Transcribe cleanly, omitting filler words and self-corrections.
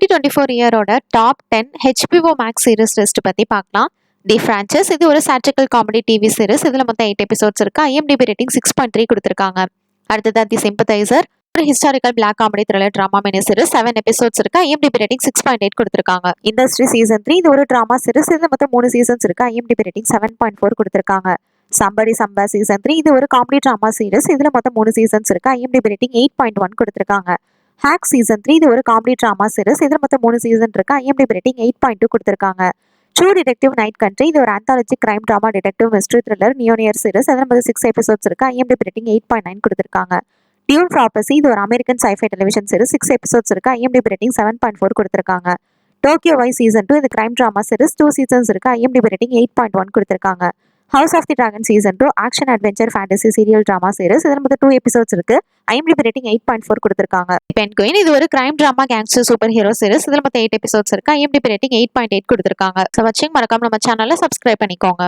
2024 இயரோட top 10 HBO max series list பத்தி பார்க்கலாம். தி பிரான்ச்சஸ் இது ஒரு சாட்டிரிக்கல் காமெடி டிவி சீரிஸ். இதுல மொத்தம் 8 எபிசோட்ஸ் இருக்கு. IMDb ரேட்டிங் 6.3 கொடுத்திருக்காங்க. அடுத்தது தி சிம்பத்தைசர், ஒரு historical black comedy thriller drama mini series. 7 episodes இருக்கு. IMDb ரேட்டிங் 6.8 கொடுத்திருக்காங்க. இண்டஸ்ட்ரி சீசன் 3 இது ஒரு டிராமா சீரிஸ். இதுல மொத்தம் 3 சீசன்ஸ் இருக்கு. IMDb ரேட்டிங் 7.4 கொடுத்திருக்காங்க. சம்படி சம்பா சீசன் 3 இது ஒரு காமெடி டிராமா சீரிஸ். இதுல மொத்தம் 3 சீசன்ஸ் இருக்கு. IMDb ரேட்டிங் 8.1 கொடுத்திருக்காங்க. ஹேக் சீசன் 3 இது ஒரு காமெடி டிராமா சீரிஸ். இதுல மொத்தம் 3 சீசன் இருக்கு. IMDb ரேட்டிங் 8.2 கொடுத்திருக்காங்க. ட்ரூ டிடெக்டிவ் நைட் கண்ட்ரி இது ஒரு anthology crime drama detective mystery thriller neo noir series. அதுல மொத்தம் 6 எபிசோட்ஸ் இருக்கு. IMDb ரேட்டிங் 8.9 கொடுத்திருக்காங்க. டியூன் ப்ராப்பர்சி இது ஒரு American sci-fi television series. 6 episodes இருக்கு. IMDb ரேட்டிங் 7.4 கொடுத்திருக்காங்க. டோக்கியோ வைஸ் சீசன் 2 இது கிரைம் டிராமா சீரிஸ். 2 சீசன்ஸ் இருக்கு. IMDb ரேட்டிங் 8.1 கொடுத்திருக்காங்க. House of the Dragon season 2 action adventure fantasy serial drama series. இதுல மொத்தம் 2 எபிசோட்ஸ் இருக்கு. IMDb ரேட்டிங் 8.4 கொடுத்திருக்காங்க. பென்குயின் இது ஒரு crime drama gangster super hero series. இதுல மொத்தம் 8 எபிசோட்ஸ் இருக்கு. IMDb ரேட்டிங் 8.8 கொடுத்திருக்காங்க. ஸோ வாட்சிங், மறக்காம நம்ம சேனலை சப்ஸ்கிரைப் பண்ணிக்கோங்க.